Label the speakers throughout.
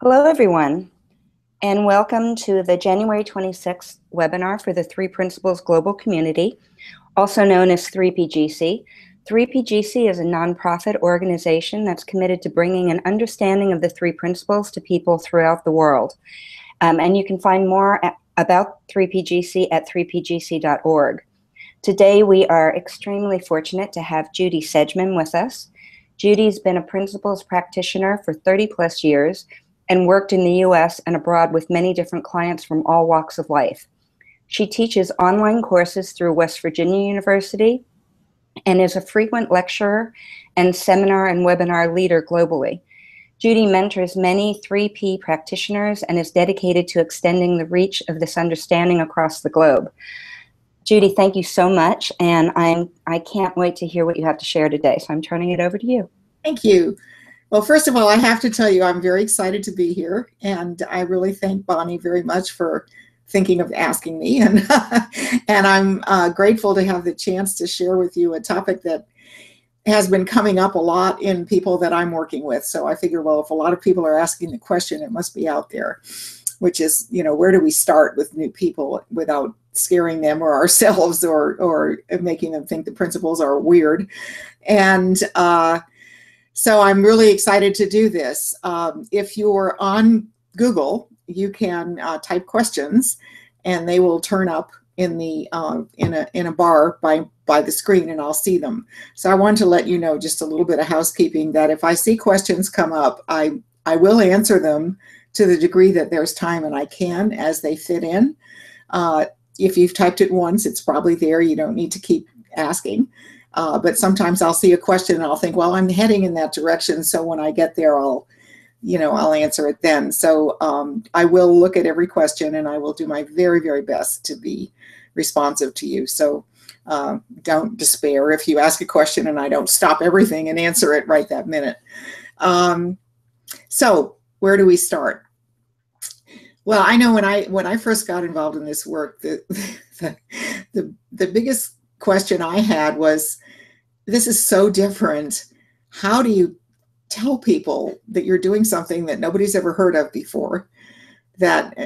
Speaker 1: Hello, everyone, and welcome to the January 26th webinar for the Three Principles Global Community, also known as 3PGC. 3PGC is a nonprofit organization that's committed to bringing an understanding of the three principles to people throughout the world. And you can find more about 3PGC at 3pgc.org. Today, we are extremely fortunate to have Judy Sedgeman with us. Judy's been a principles practitioner for 30 plus years and worked in the U.S. and abroad with many different clients from all walks of life. She teaches online courses through West Virginia University and is a frequent lecturer and seminar and webinar leader globally. Judy mentors many 3P practitioners and is dedicated to extending the reach of this understanding across the globe. Judy, thank you so much, and I can't wait to hear what you have to share today, so I'm turning it over to you.
Speaker 2: Thank you. Well, first of all, I have to tell you I'm very excited to be here, and I really thank Bonnie very much for thinking of asking me, and I'm grateful to have the chance to share with you a topic that has been coming up a lot in people that I'm working with. So I figure, well, if a lot of people are asking the question, it must be out there, which is, you know, where do we start with new people without scaring them or ourselves or making them think the principles are weird? And so I'm really excited to do this. If you're on Google, you can type questions, and they will turn up in the in a bar by the screen, and I'll see them. So I want to let you know, just a little bit of housekeeping, that if I see questions come up, I will answer them to the degree that there's time, and I can as they fit in. If you've typed it once, it's probably there. You don't need to keep asking. But sometimes I'll see a question and I'll think, well, I'm heading in that direction, so when I get there, I'll answer it then. So I will look at every question, and I will do my very, very best to be responsive to you. So don't despair if you ask a question and I don't stop everything and answer it right that minute. So where do we start? Well, I know when I first got involved in this work, the biggest question I had was, this is so different. How do you tell people that you're doing something that nobody's ever heard of before,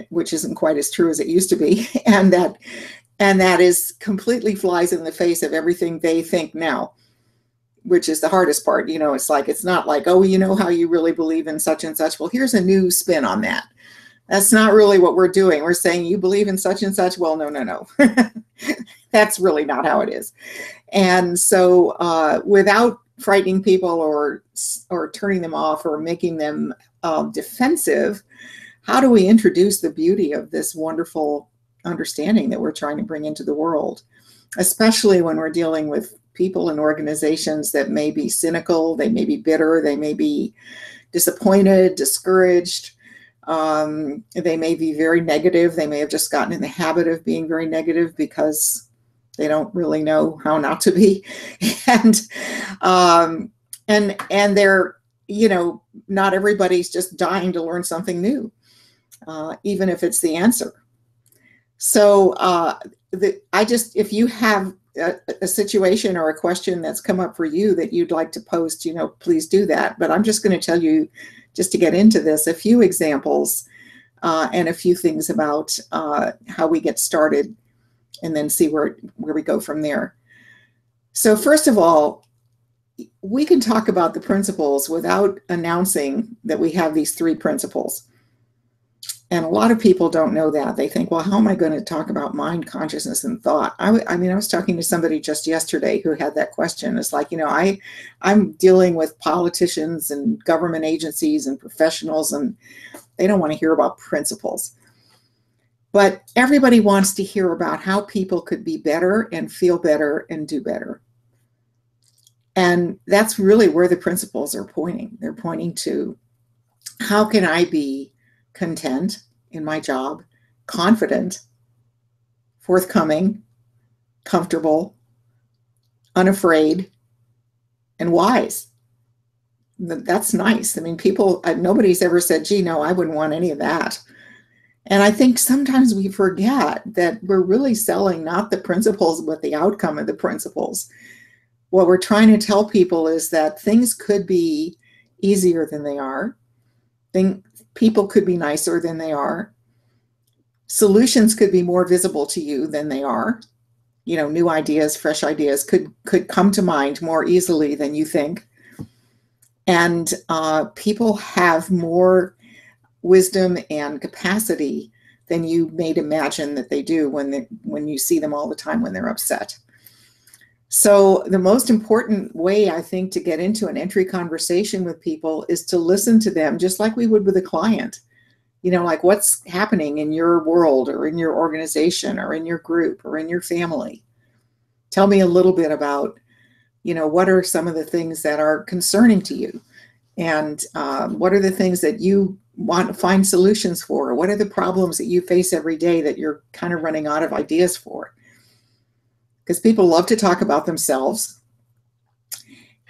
Speaker 2: which isn't quite as true as it used to be, and that is completely flies in the face of everything they think now, which is the hardest part. You know, it's not like, oh, you know how you really believe in such and such. Well, here's a new spin on that. That's not really what we're doing. We're saying you believe in such and such. Well, no. That's really not how it is. And so without frightening people or turning them off or making them defensive, how do we introduce the beauty of this wonderful understanding that we're trying to bring into the world, especially when we're dealing with people and organizations that may be cynical, they may be bitter, they may be disappointed, discouraged. They may be very negative. They may have just gotten in the habit of being very negative because they don't really know how not to be. And they're, not everybody's just dying to learn something new, even if it's the answer. So if you have a situation or a question that's come up for you that you'd like to post, please do that. But I'm just going to tell you, just to get into this, a few examples and a few things about how we get started, and then see where we go from there. So first of all, we can talk about the principles without announcing that we have these three principles. And a lot of people don't know that. They think, well, how am I going to talk about mind, consciousness, and thought? I was talking to somebody just yesterday who had that question. It's like, I'm dealing with politicians and government agencies and professionals, and they don't want to hear about principles. But everybody wants to hear about how people could be better and feel better and do better. And that's really where the principles are pointing. They're pointing to, how can I be content in my job, confident, forthcoming, comfortable, unafraid, and wise? That's nice. I mean, nobody's ever said, gee, no, I wouldn't want any of that. And I think sometimes we forget that we're really selling not the principles, but the outcome of the principles. What we're trying to tell people is that things could be easier than they are. People could be nicer than they are. Solutions could be more visible to you than they are. New ideas, fresh ideas could come to mind more easily than you think. And people have more wisdom and capacity than you may imagine that they do when you see them all the time when they're upset. So the most important way, I think, to get into an entry conversation with people is to listen to them just like we would with a client. Like what's happening in your world or in your organization or in your group or in your family. Tell me a little bit about, what are some of the things that are concerning to you? And what are the things that you want to find solutions for? What are the problems that you face every day that you're kind of running out of ideas for? Because people love to talk about themselves.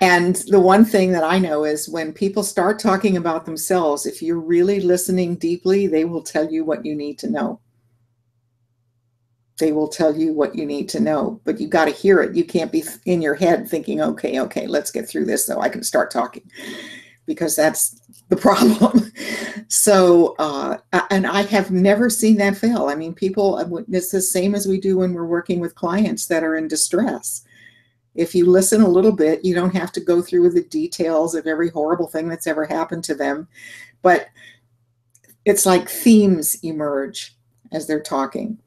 Speaker 2: And the one thing that I know is when people start talking about themselves, if you're really listening deeply, they will tell you what you need to know. They will tell you what you need to know, but you got to hear it. You can't be in your head thinking, okay, let's get through this so I can start talking, because that's the problem. So, and I have never seen that fail. I mean, it's the same as we do when we're working with clients that are in distress. If you listen a little bit, you don't have to go through the details of every horrible thing that's ever happened to them. But it's like themes emerge as they're talking.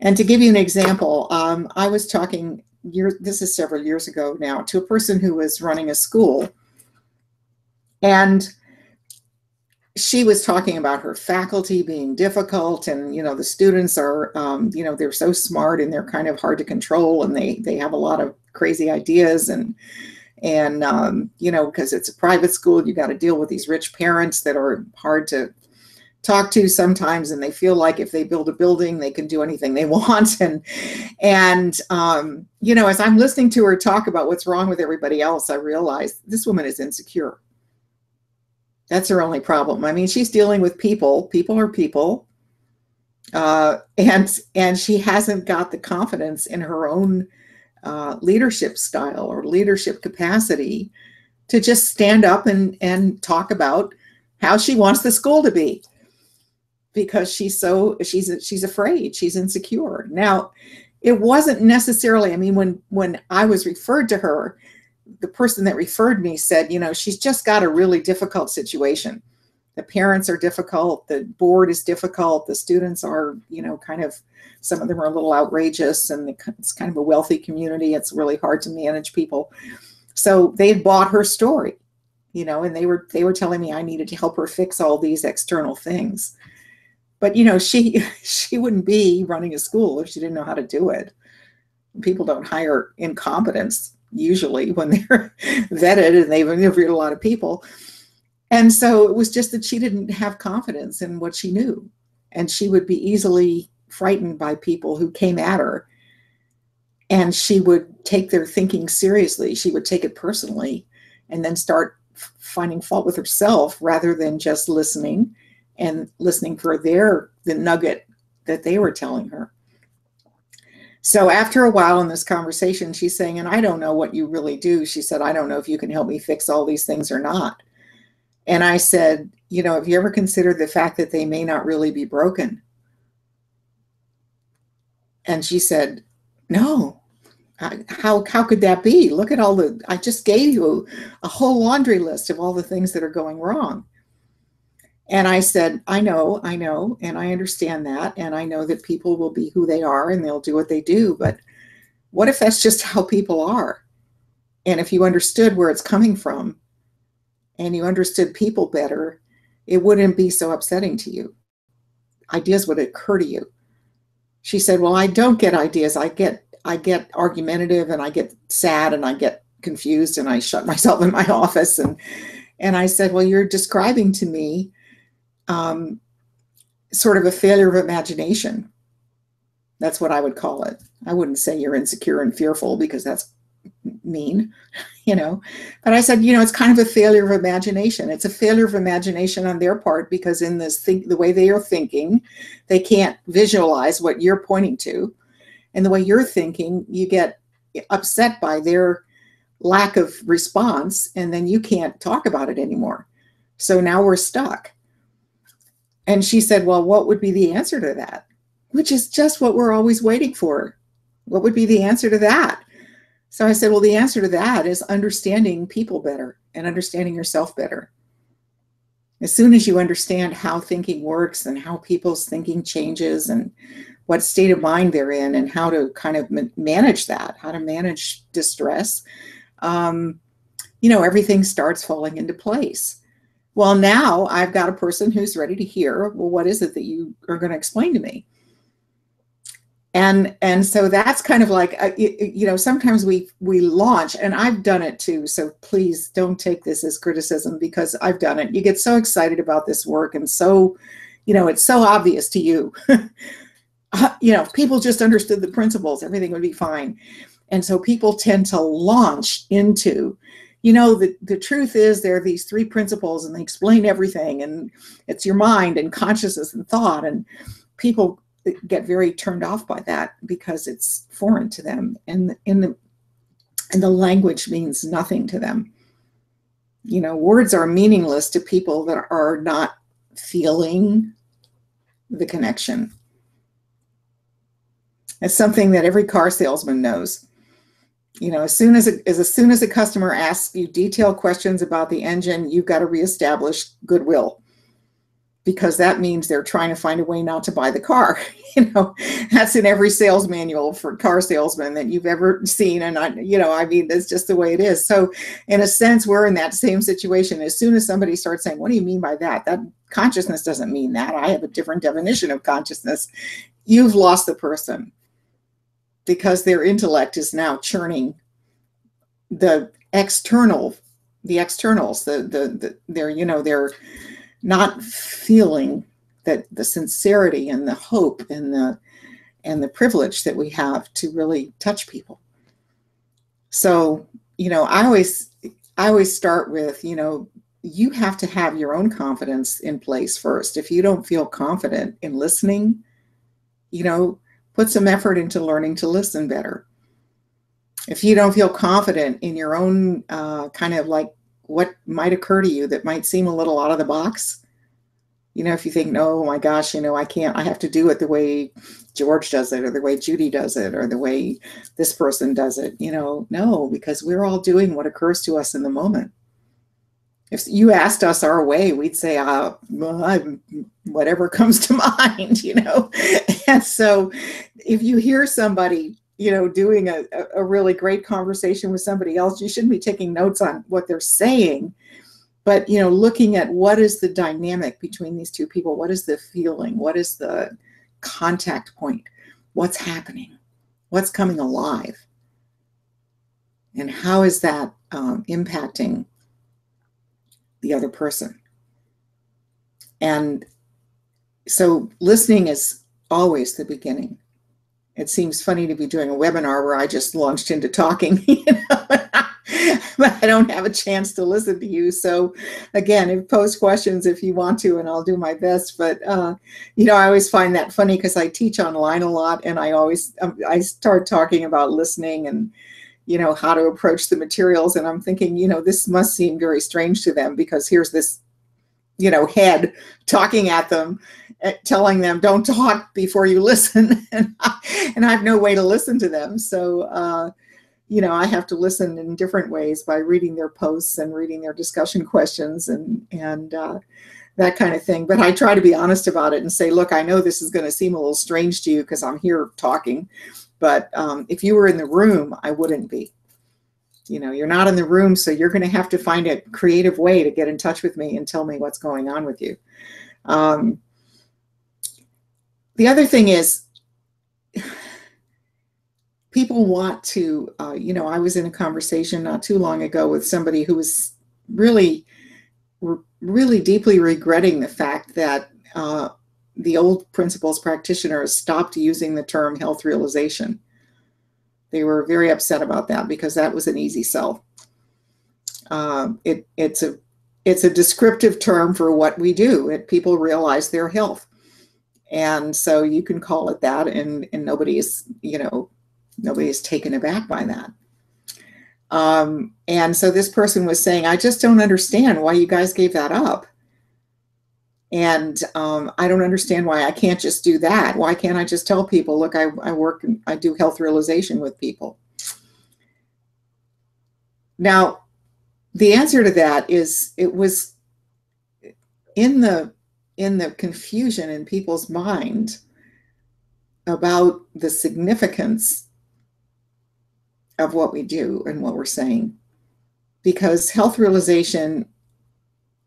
Speaker 2: And to give you an example, I was talking, this is several years ago now, to a person who was running a school. And she was talking about her faculty being difficult, and the students are they're so smart and they're kind of hard to control, and they have a lot of crazy ideas, and because it's a private school, you got to deal with these rich parents that are hard to talk to sometimes, and they feel like if they build a building they can do anything they want, and as I'm listening to her talk about what's wrong with everybody else, I realized this woman is insecure. That's her only problem. I mean, she's dealing with people. People are people. And she hasn't got the confidence in her own leadership style or leadership capacity to just stand up and talk about how she wants the school to be, because she's afraid, she's insecure. Now, it wasn't necessarily, I mean, when I was referred to her, the person that referred me said, she's just got a really difficult situation. The parents are difficult. The board is difficult. The students are, kind of, some of them are a little outrageous, and it's kind of a wealthy community. It's really hard to manage people. So they had bought her story, and they were telling me I needed to help her fix all these external things. But, she wouldn't be running a school if she didn't know how to do it. People don't hire incompetence usually when they're vetted and they've interviewed a lot of people. And so it was just that she didn't have confidence in what she knew. And she would be easily frightened by people who came at her. And she would take their thinking seriously. She would take it personally and then start finding fault with herself rather than just listening for the nugget that they were telling her. So after a while in this conversation, she's saying, and I don't know what you really do. She said, I don't know if you can help me fix all these things or not. And I said, have you ever considered the fact that they may not really be broken? And she said, no. How could that be? Look at I just gave you a whole laundry list of all the things that are going wrong. And I said, I know, and I understand that, and I know that people will be who they are and they'll do what they do, but what if that's just how people are? And if you understood where it's coming from and you understood people better, it wouldn't be so upsetting to you. Ideas would occur to you. She said, well, I don't get ideas. I get argumentative, and I get sad, and I get confused, and I shut myself in my office. And I said, well, you're describing to me sort of a failure of imagination. That's what I would call it. I wouldn't say you're insecure and fearful, because that's mean, but I said, it's kind of a failure of imagination. It's a failure of imagination on their part, because in the way they are thinking, they can't visualize what you're pointing to. And the way you're thinking, you get upset by their lack of response, and then you can't talk about it anymore. So now we're stuck. And she said, well, what would be the answer to that? Which is just what we're always waiting for. What would be the answer to that? So I said, well, the answer to that is understanding people better and understanding yourself better. As soon as you understand how thinking works and how people's thinking changes and what state of mind they're in and how to kind of manage that, how to manage distress, everything starts falling into place. Well, now I've got a person who's ready to hear, well, what is it that you are going to explain to me? And so that's kind of like, sometimes we launch, and I've done it too. So please don't take this as criticism, because I've done it. You get so excited about this work, and so, it's so obvious to you. If people just understood the principles, everything would be fine. And so people tend to launch into, the truth is there are these 3 principles and they explain everything, and it's your mind and consciousness and thought, and people get very turned off by that because it's foreign to them, and the language means nothing to them. Words are meaningless to people that are not feeling the connection. It's something that every car salesman knows. As soon as a customer asks you detailed questions about the engine, you've got to reestablish goodwill, because that means they're trying to find a way not to buy the car. That's in every sales manual for car salesmen that you've ever seen. And that's just the way it is. So in a sense, we're in that same situation. As soon as somebody starts saying, what do you mean by that? That consciousness doesn't mean that. I have a different definition of consciousness. You've lost the person, because their intellect is now churning the externals. They're not feeling that the sincerity and the hope and the privilege that we have to really touch people. So, I always start with, you have to have your own confidence in place first. If you don't feel confident in listening, put some effort into learning to listen better. If you don't feel confident in your own kind of like what might occur to you that might seem a little out of the box, if you think, no, oh my gosh, I can't, I have to do it the way George does it, or the way Judy does it, or the way this person does it, no, because we're all doing what occurs to us in the moment. If you asked us our way, we'd say, whatever comes to mind, And so if you hear somebody, doing a really great conversation with somebody else, you shouldn't be taking notes on what they're saying, but, looking at what is the dynamic between these 2 people? What is the feeling? What is the contact point? What's happening? What's coming alive? And how is that impacting the other person? And so listening is always the beginning. It seems funny to be doing a webinar where I just launched into talking, but I don't have a chance to listen to you. So again, post questions if you want to, and I'll do my best. But, I always find that funny, because I teach online a lot, and I start talking about listening and, how to approach the materials. And I'm thinking, this must seem very strange to them, because here's this, head talking at them, telling them, don't talk before you listen. And I have no way to listen to them. So, I have to listen in different ways, by reading their posts and reading their discussion questions and that kind of thing. But I try to be honest about it and say, look, I know this is going to seem a little strange to you because I'm here talking, but if you were in the room, I wouldn't be. You're not in the room, so you're going to have to find a creative way to get in touch with me and tell me what's going on with you. The other thing is, people want to, I was in a conversation not too long ago with somebody who was really, really deeply regretting the fact that the old principles practitioners stopped using the term health realization. They were very upset about that, because that was an easy sell. It's a descriptive term for what we do. People realize their health. And so you can call it that, and nobody's taken aback by that. And so this person was saying, I just don't understand why you guys gave that up. And I don't understand why I can't just do that. Why can't I just tell people, look, I work, I do health realization with people. Now, the answer to that is, it was in the confusion in people's mind about the significance of what we do and what we're saying. Because health realization,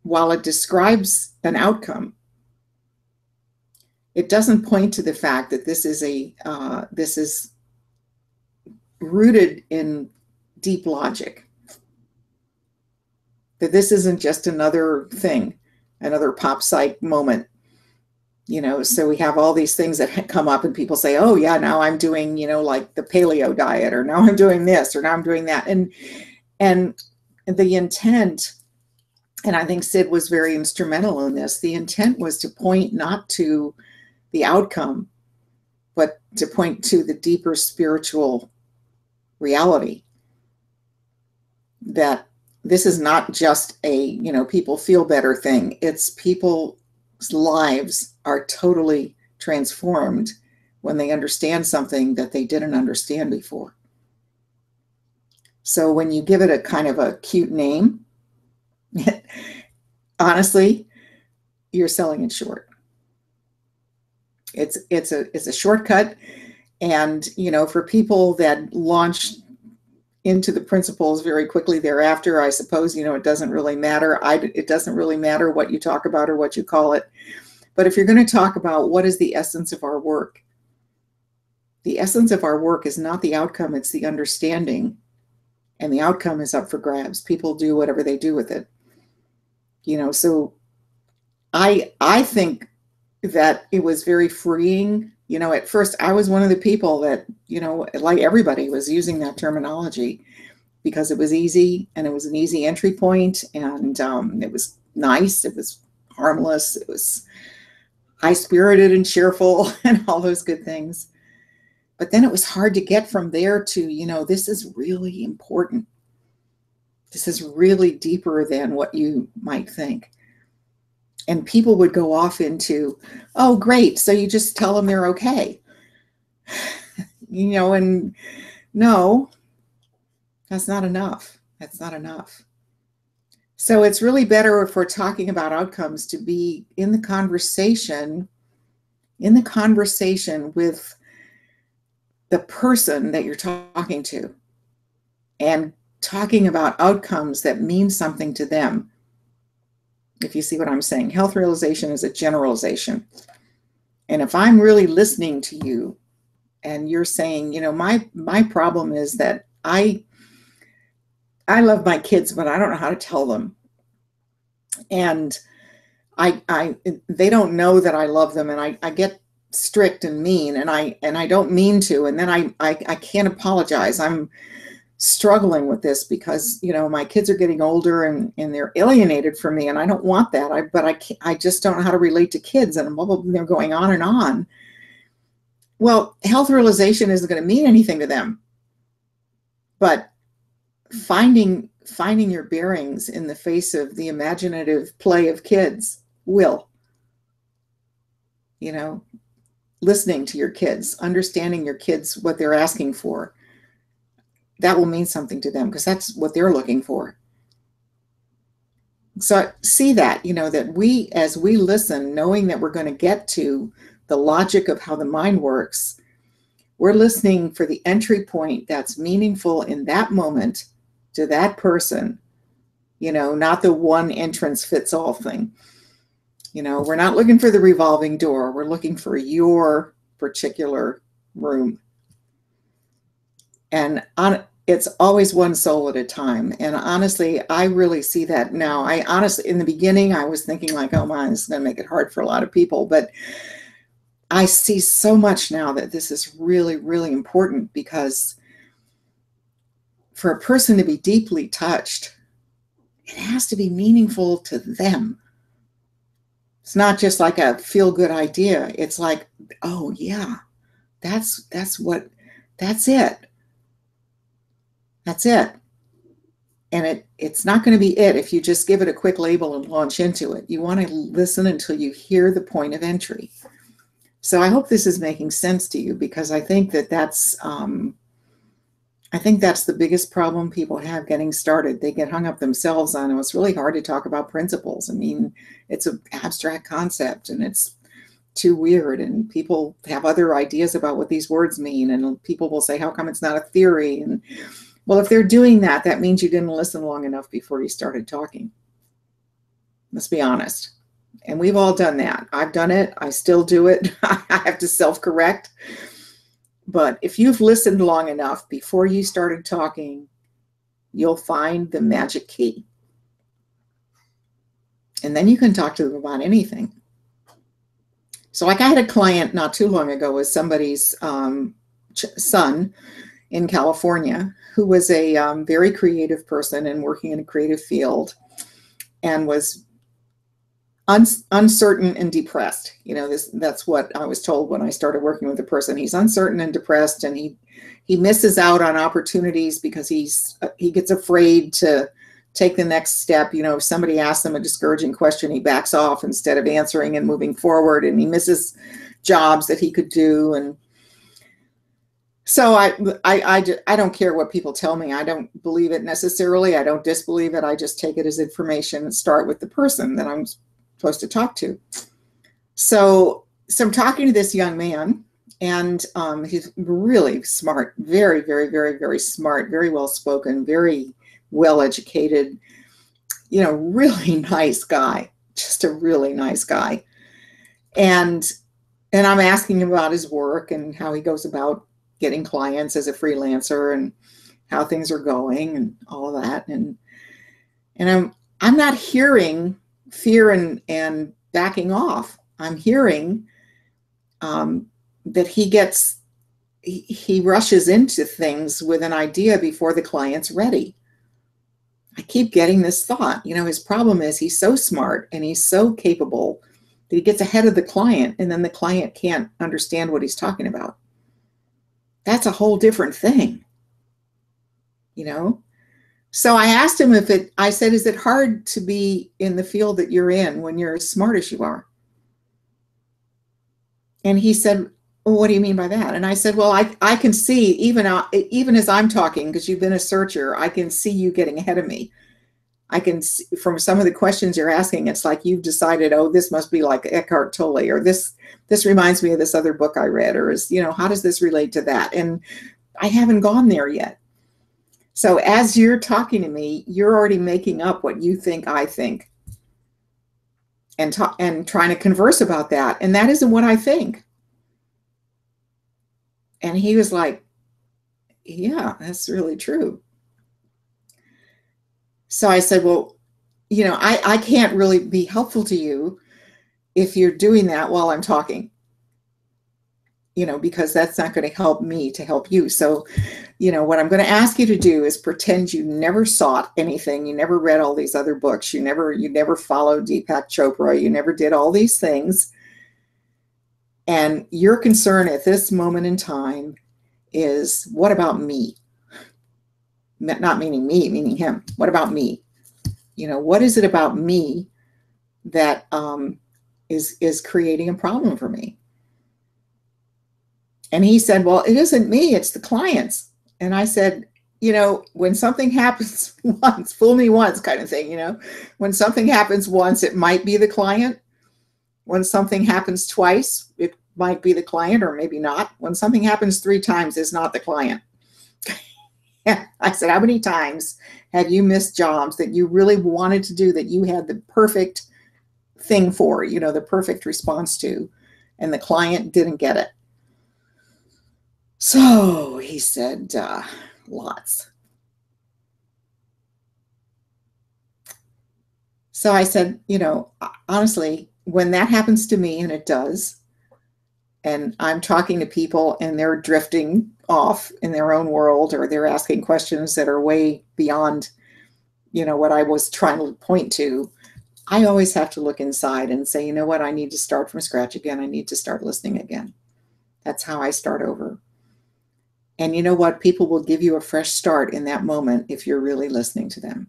Speaker 2: while it describes an outcome, it doesn't point to the fact that this is rooted in deep logic. That this isn't just another thing, another pop psych moment. So we have all these things that come up and people say, oh yeah, now I'm doing, like the paleo diet, or now I'm doing this, or now I'm doing that. And the intent, and I think Sid was very instrumental in this, the intent was to point not to the outcome, but to point to the deeper spiritual reality. That this is not just a, people feel better thing. It's people's lives are totally transformed when they understand something that they didn't understand before. So when you give it a kind of a cute name, honestly, you're selling it short. It's a shortcut. And, for people that launch into the principles very quickly thereafter, I suppose, it doesn't really matter. It doesn't really matter what you talk about or what you call it. But if you're going to talk about what is the essence of our work, the essence of our work is not the outcome, it's the understanding. And the outcome is up for grabs. People do whatever they do with it. So I think that it was very freeing. At first I was one of the people that, like everybody, was using that terminology because it was easy, and it was an easy entry point, and it was nice, it was harmless, it was high-spirited and cheerful and all those good things. But then it was hard to get from there to, this is really important. This is really deeper than what you might think. And people would go off into, oh, great, so you just tell them they're okay. And no, that's not enough. That's not enough. So it's really better, if we're talking about outcomes, to be in the conversation with the person that you're talking to, and talking about outcomes that mean something to them. If you see what I'm saying, health realization is a generalization. And if I'm really listening to you and you're saying, my problem is that I love my kids, but I don't know how to tell them. And they don't know that I love them, and I get strict and mean, and I don't mean to, and then I can't apologize. I'm struggling with this because my kids are getting older and they're alienated from me, and I don't want that. I just don't know how to relate to kids, and blah, blah, blah, they're going on and on. Well, health realization isn't going to mean anything to them, but finding your bearings in the face of the imaginative play of kids will. Listening to your kids, understanding your kids, what they're asking for, that will mean something to them because that's what they're looking for. So see that, that as we listen, knowing that we're going to get to the logic of how the mind works, we're listening for the entry point that's meaningful in that moment to that person, not the one entrance fits all thing. We're not looking for the revolving door. We're looking for your particular room. And it's always one soul at a time. And honestly, I really see that now. In the beginning, I was thinking like, oh my, this is going to make it hard for a lot of people. But I see so much now that this is really, really important, because for a person to be deeply touched, it has to be meaningful to them. It's not just like a feel-good idea. It's like, oh yeah, that's it. That's it. And it's not going to be it if you just give it a quick label and launch into it. You want to listen until you hear the point of entry. So I hope this is making sense to you, because I think that's the biggest problem people have getting started. They get hung up themselves on it. It's really hard to talk about principles. I mean, it's an abstract concept and it's too weird, and people have other ideas about what these words mean, and people will say, how come it's not a theory? And well, if they're doing that, that means you didn't listen long enough before you started talking. Let's be honest. And we've all done that. I've done it. I still do it. I have to self-correct. But if you've listened long enough before you started talking, you'll find the magic key. And then you can talk to them about anything. So like I had a client not too long ago with somebody's son in California who was a very creative person and working in a creative field, and was uncertain and depressed. You know, that's what I was told when I started working with the person. He's uncertain and depressed, and he misses out on opportunities because he gets afraid to take the next step. You know, if somebody asks him a discouraging question, he backs off instead of answering and moving forward, and he misses jobs that he could do. And so I don't care what people tell me. I don't believe it necessarily. I don't disbelieve it. I just take it as information and start with the person that I'm supposed to talk to. So I'm talking to this young man, and he's really smart, very, very, very, very smart, very well spoken, very well educated, you know, really nice guy, just a really nice guy. And I'm asking him about his work and how he goes about getting clients as a freelancer and how things are going and all of that. And I'm not hearing fear and backing off. I'm hearing that he rushes into things with an idea before the client's ready. I keep getting this thought, you know, his problem is he's so smart and he's so capable that he gets ahead of the client, and then the client can't understand what he's talking about. That's a whole different thing, you know? So I asked him I said, is it hard to be in the field that you're in when you're as smart as you are? And he said, well, what do you mean by that? And I said, well, I can see, even as I'm talking, because you've been a searcher, I can see you getting ahead of me. I can see from some of the questions you're asking, it's like you've decided, oh, this must be like Eckhart Tolle, or this reminds me of this other book I read, or is, you know, how does this relate to that? And I haven't gone there yet. So as you're talking to me, you're already making up what you think I think, and trying to converse about that. And that isn't what I think. And he was like, yeah, that's really true. So I said, well, you know, I can't really be helpful to you if you're doing that while I'm talking, you know, because that's not going to help me to help you. So, you know, what I'm going to ask you to do is pretend you never sought anything. You never read all these other books. You never followed Deepak Chopra. You never did all these things. And your concern at this moment in time is, what about me? Not meaning me, meaning him. What about me? You know, what is it about me that is creating a problem for me? And he said, well, it isn't me, it's the clients. And I said, you know, when something happens once, fool me once kind of thing, you know, when something happens once, it might be the client. When something happens twice, it might be the client, or maybe not. When something happens 3 times, it's not the client. I said, how many times have you missed jobs that you really wanted to do, that you had the perfect thing for, you know, the perfect response to, and the client didn't get it? So he said, lots. So I said, you know, honestly, when that happens to me, and it does, and I'm talking to people and they're drifting off in their own world, or they're asking questions that are way beyond, you know, what I was trying to point to, I always have to look inside and say, you know what, I need to start from scratch again. I need to start listening again. That's how I start over. And you know what? People will give you a fresh start in that moment if you're really listening to them.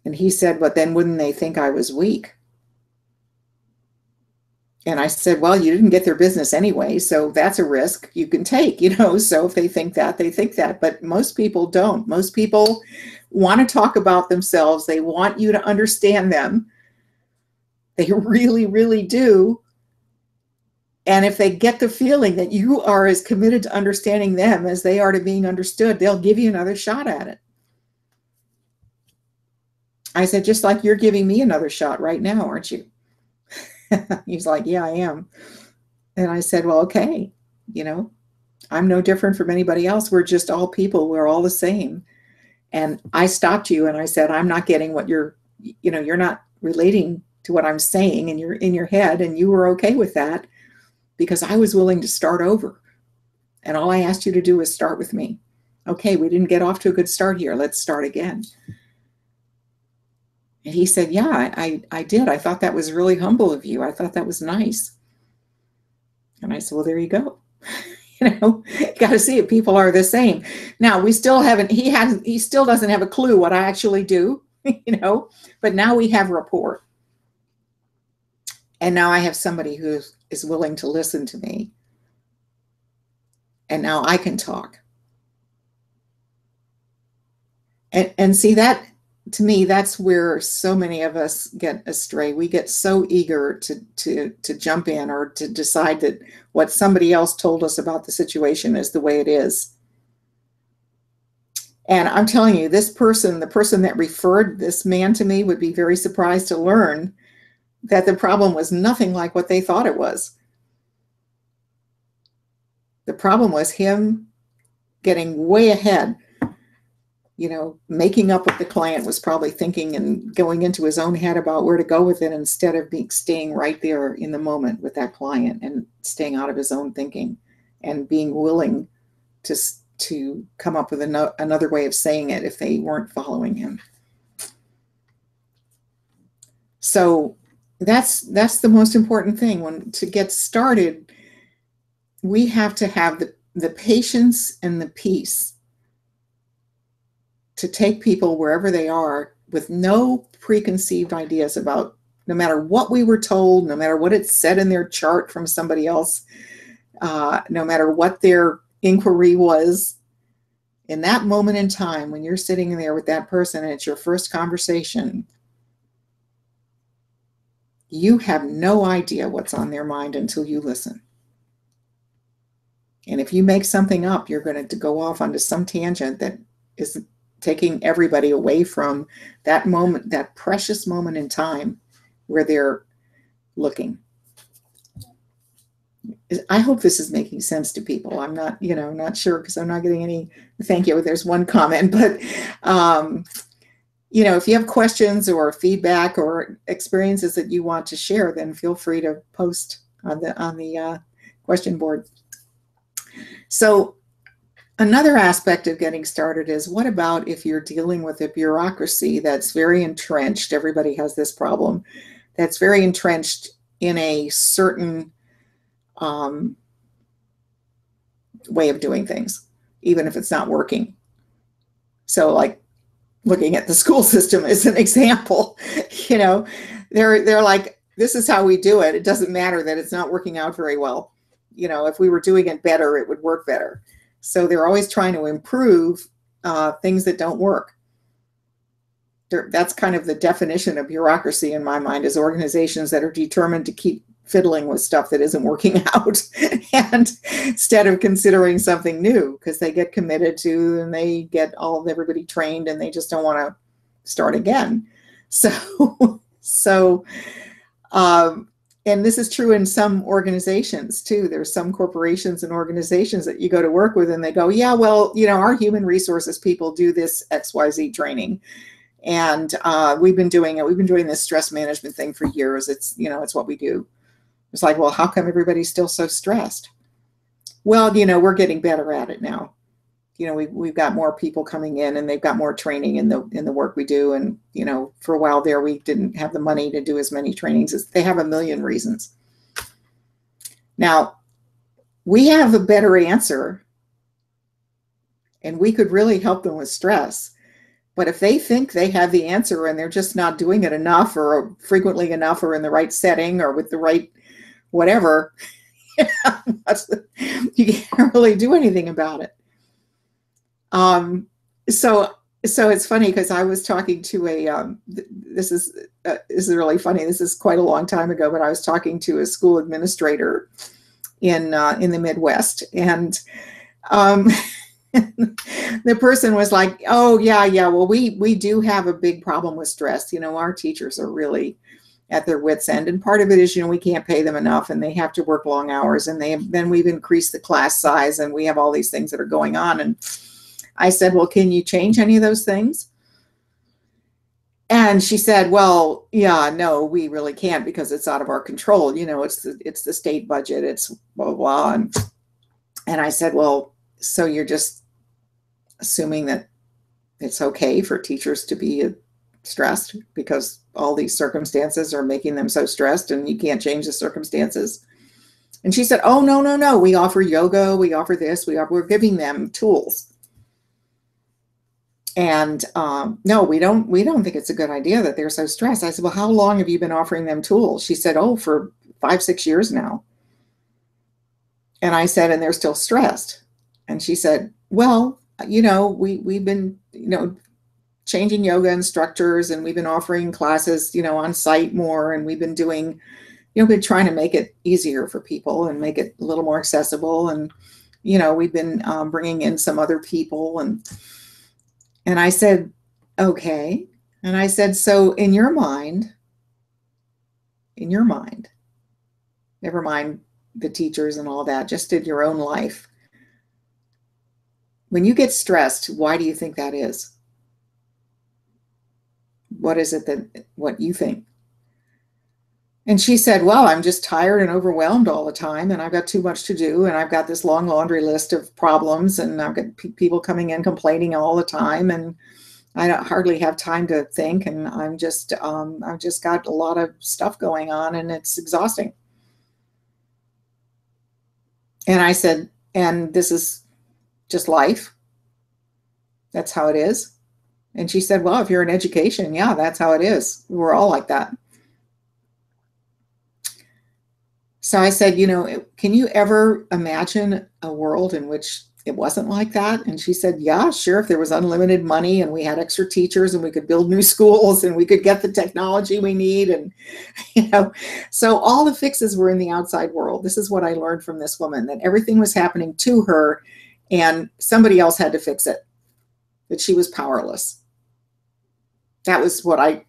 Speaker 2: And he said, but then wouldn't they think I was weak? And I said, well, you didn't get their business anyway, so that's a risk you can take, So if they think that, they think that. But most people don't. Most people want to talk about themselves. They want you to understand them. They really, really do. And if they get the feeling that you are as committed to understanding them as they are to being understood, they'll give you another shot at it. I said, just like you're giving me another shot right now, aren't you? He's like, yeah, I am. And I said, well, okay, I'm no different from anybody else. We're just all people. We're all the same. And I stopped you and I said, I'm not getting what you're not relating to what I'm saying, and you're in your head, and you were okay with that because I was willing to start over. And all I asked you to do was start with me. Okay, we didn't get off to a good start here. Let's start again. And he said, yeah, I did. I thought that was really humble of you. I thought that was nice. And I said, well, there you go. You got to see it. People are the same. Now, he still doesn't have a clue what I actually do, but now we have rapport. And now I have somebody who is willing to listen to me. And now I can talk. And see that, to me, that's where so many of us get astray. We get so eager to jump in or to decide that what somebody else told us about the situation is the way it is. And I'm telling you, the person that referred this man to me would be very surprised to learn that the problem was nothing like what they thought it was. The problem was him getting way ahead. Making up what the client was probably thinking and going into his own head about where to go with it instead of staying right there in the moment with that client and staying out of his own thinking and being willing to come up with another way of saying it if they weren't following him. So that's the most important thing. To get started, we have to have the patience and the peace to take people wherever they are with no preconceived ideas about, no matter what we were told, no matter what it said in their chart from somebody else, no matter what their inquiry was. In that moment in time, when you're sitting there with that person and it's your first conversation, you have no idea what's on their mind until you listen. And if you make something up, you're going to go off onto some tangent that is taking everybody away from that moment, that precious moment in time where they're looking. I hope this is making sense to people. I'm not, not sure because I'm not getting any thank you. There's one comment, but, if you have questions or feedback or experiences that you want to share, then feel free to post on the question board. So, another aspect of getting started is, what about if you're dealing with a bureaucracy that's very entrenched? Everybody has this problem. That's very entrenched in a certain way of doing things, even if it's not working. So like looking at the school system as an example, they're like, this is how we do it. It doesn't matter that it's not working out very well. If we were doing it better, it would work better. So they're always trying to improve things that don't work. That's kind of the definition of bureaucracy in my mind, is organizations that are determined to keep fiddling with stuff that isn't working out and instead of considering something new, because they get committed to and they get everybody trained and they just don't want to start again. And this is true in some organizations too. There's some corporations and organizations that you go to work with and they go, yeah, well, our human resources people do this XYZ training. And we've been doing this stress management thing for years. It's what we do. It's like, well, how come everybody's still so stressed? Well, we're getting better at it now. We've got more people coming in and they've got more training in the work we do. And, for a while there, we didn't have the money to do as many trainings. They have a million reasons. Now, we have a better answer, and we could really help them with stress. But if they think they have the answer and they're just not doing it enough or frequently enough or in the right setting or with the right whatever, you can't really do anything about it. So it's funny because I was talking to this is really funny. This is quite a long time ago, but I was talking to a school administrator in the Midwest, and the person was like, "Oh yeah, well we do have a big problem with stress. Our teachers are really at their wits' end, and part of it is we can't pay them enough, and they have to work long hours, and then we've increased the class size, and we have all these things that are going on." And I said, "Well, can you change any of those things?" And she said, "Well, yeah, no, we really can't because it's out of our control. It's the state budget. It's blah, blah, blah." And I said, "Well, so you're just assuming that it's okay for teachers to be stressed because all these circumstances are making them so stressed and you can't change the circumstances?" And she said, "Oh, no. We offer yoga. We offer this. We're giving them tools. And no, we don't think it's a good idea that they're so stressed." I said, "Well, how long have you been offering them tools?" She said, "Oh, for 5-6 years now." And I said, "And they're still stressed?" And she said, "Well, we've been, changing yoga instructors, and we've been offering classes, on site more. And we've been doing, been trying to make it easier for people and make it a little more accessible. And, we've been bringing in some other people." And I said, "Okay." And I said, "So in your mind, never mind the teachers and all that, just in your own life, when you get stressed, why do you think that is? What is it what you think?" And she said, "Well, I'm just tired and overwhelmed all the time, and I've got too much to do, and I've got this long laundry list of problems, and I've got people coming in complaining all the time, and I don't hardly have time to think, and I've just got a lot of stuff going on, and it's exhausting." And I said, "And this is just life? That's how it is?" And she said, "Well, if you're in education, yeah, that's how it is. We're all like that." So I said, "Can you ever imagine a world in which it wasn't like that?" And she said, "Yeah, sure. If there was unlimited money and we had extra teachers and we could build new schools and we could get the technology we need." And, so all the fixes were in the outside world. This is what I learned from this woman, that everything was happening to her and somebody else had to fix it, that she was powerless. That was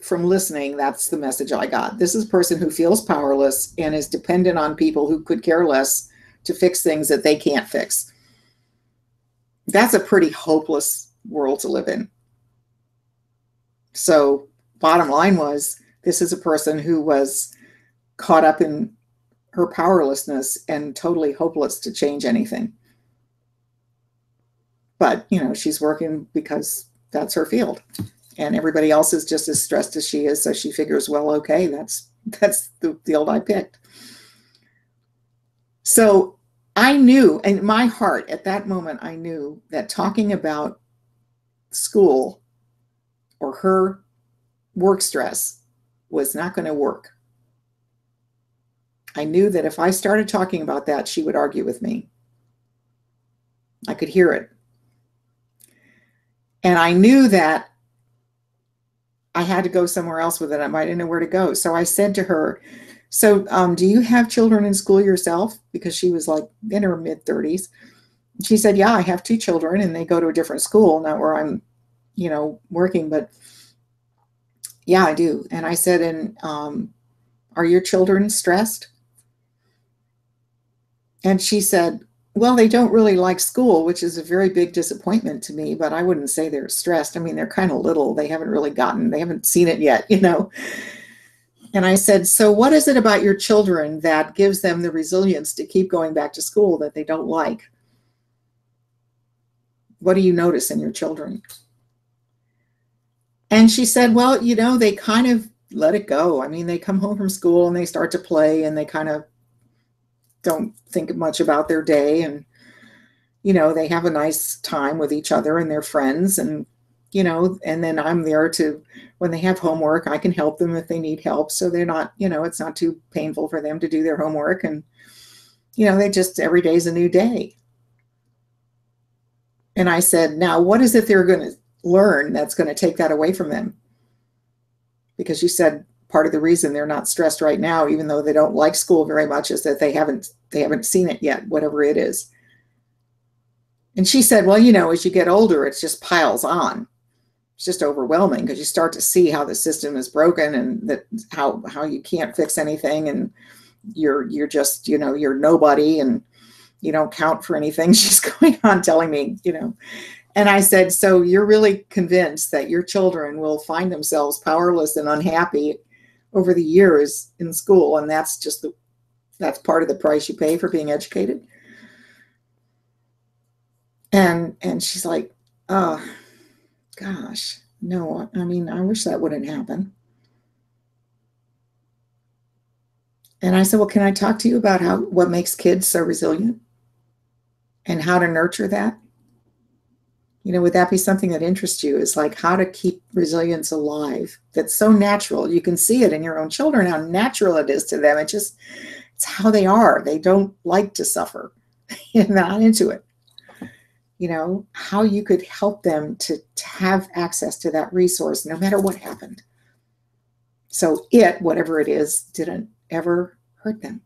Speaker 2: from listening, that's the message I got. This is a person who feels powerless and is dependent on people who could care less to fix things that they can't fix. That's a pretty hopeless world to live in. So bottom line was, this is a person who was caught up in her powerlessness and totally hopeless to change anything. But, she's working because that's her field. And everybody else is just as stressed as she is. So she figures, well, okay, that's the field I picked. So I knew, in my heart at that moment, I knew that talking about school or her work stress was not going to work. I knew that if I started talking about that, she would argue with me. I could hear it. And I knew that I had to go somewhere else with it. I didn't know where to go. So I said to her, "So do you have children in school yourself?" Because she was like in her mid-30s. She said, "Yeah, I have 2 children and they go to a different school, not where I'm, working, but yeah, I do." And I said, "And are your children stressed?" And she said, "Well, they don't really like school, which is a very big disappointment to me, but I wouldn't say they're stressed. I mean, they're kind of little. They haven't seen it yet, And I said, "So what is it about your children that gives them the resilience to keep going back to school that they don't like? What do you notice in your children?" And she said, "Well, they kind of let it go. I mean, they come home from school and they start to play and they kind of don't think much about their day, and they have a nice time with each other and their friends, and and then I'm there to, when they have homework, I can help them if they need help, so they're not, it's not too painful for them to do their homework, and they just, every day's a new day. And I said, now what is it they're going to learn that's going to take that away from them? Because you said part of the reason they're not stressed right now, even though they don't like school very much, is that they haven't seen it yet, whatever it is. And she said, well, as you get older, it just piles on. It's just overwhelming because you start to see how the system is broken, and that how you can't fix anything, and you're just, you're nobody, and you don't count for anything. She's going on telling me, and I said, so you're really convinced that your children will find themselves powerless and unhappy over the years in school, and that's part of the price you pay for being educated? And she's like, oh gosh, no, I mean, I wish that wouldn't happen. And I said, well, can I talk to you about what makes kids so resilient and how to nurture that? Would that be something that interests you? Is like how to keep resilience alive. That's so natural. You can see it in your own children, how natural it is to them. It's how they are. They don't like to suffer. They're not into it. How you could help them to have access to that resource no matter what happened. So whatever it is, didn't ever hurt them.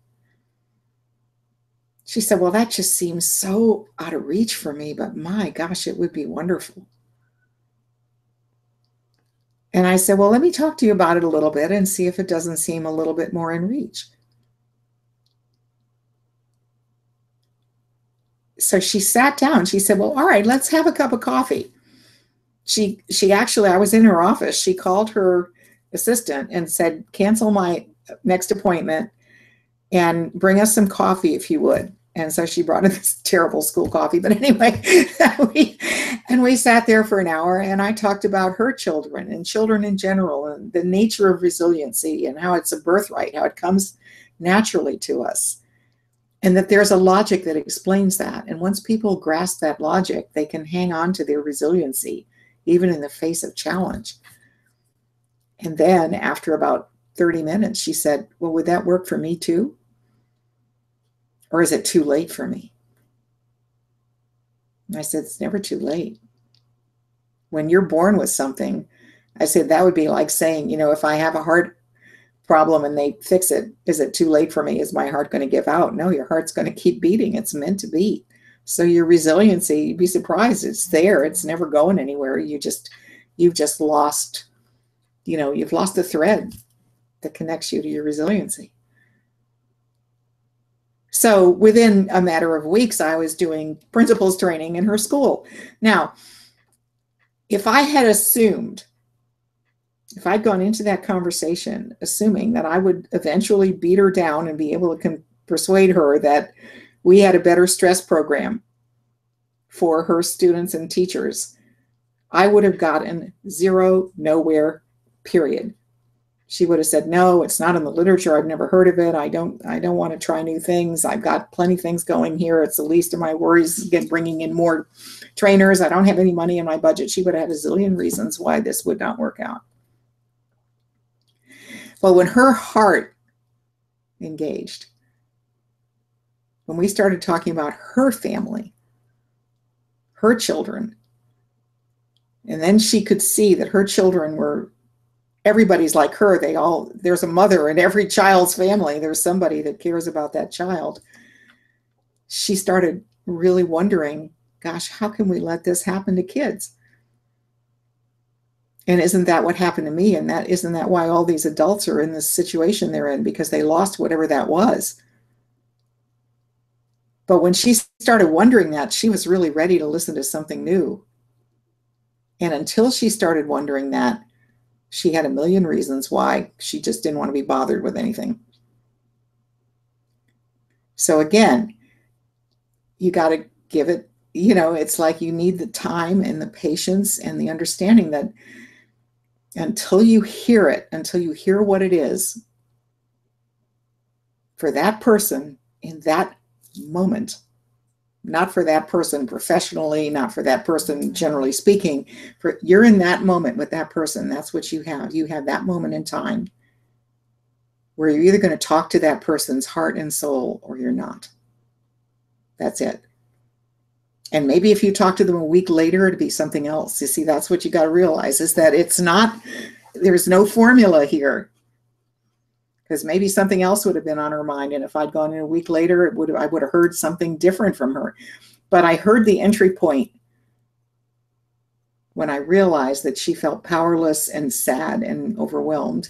Speaker 2: She said, well, that just seems so out of reach for me, but my gosh, it would be wonderful. And I said, well, let me talk to you about it a little bit and see if it doesn't seem a little bit more in reach. So she sat down. She said, well, all right, let's have a cup of coffee. She actually, I was in her office. She called her assistant and said, cancel my next appointment and bring us some coffee if you would. And so she brought us this terrible school coffee. But anyway, we sat there for an hour, and I talked about her children and children in general, and the nature of resiliency, and how it's a birthright, how it comes naturally to us. And that there's a logic that explains that. And once people grasp that logic, they can hang on to their resiliency, even in the face of challenge. And then after about 30 minutes, she said, well, would that work for me too? Or is it too late for me? And I said, it's never too late. When you're born with something, I said, that would be like saying, if I have a heart problem and they fix it, is it too late for me? Is my heart going to give out? No, your heart's going to keep beating. It's meant to beat. So your resiliency, you'd be surprised, it's there. It's never going anywhere. You've just lost, you've lost the thread that connects you to your resiliency. So within a matter of weeks, I was doing principals training in her school. Now, if I had assumed, if I'd gone into that conversation assuming that I would eventually beat her down and be able to persuade her that we had a better stress program for her students and teachers, I would have gotten zero, nowhere, period. She would have said, no, it's not in the literature. I've never heard of it. I don't want to try new things. I've got plenty of things going here. It's the least of my worries, again, bringing in more trainers. I don't have any money in my budget. She would have had a zillion reasons why this would not work out. But when her heart engaged, when we started talking about her family, her children, and then she could see that her children were, everybody's like her. There's a mother in every child's family. There's somebody that cares about that child. She started really wondering, gosh, how can we let this happen to kids? And isn't that what happened to me? And isn't that why all these adults are in this situation they're in? Because they lost whatever that was. But when she started wondering that, she was really ready to listen to something new. And until she started wondering that, she had a million reasons why she just didn't want to be bothered with anything. So again, you got to give it, it's like you need the time and the patience and the understanding that until you hear it, until you hear what it is, for that person, in that moment, not for that person professionally, not for that person generally speaking, you're in that moment with that person. That's what you have. You have that moment in time where you're either going to talk to that person's heart and soul or you're not. That's it. And maybe if you talk to them a week later, it'd be something else. You see, that's what you got to realize, is that it's not, there's no formula here. Because maybe something else would have been on her mind. And if I'd gone in a week later, I would have heard something different from her. But I heard the entry point when I realized that she felt powerless and sad and overwhelmed.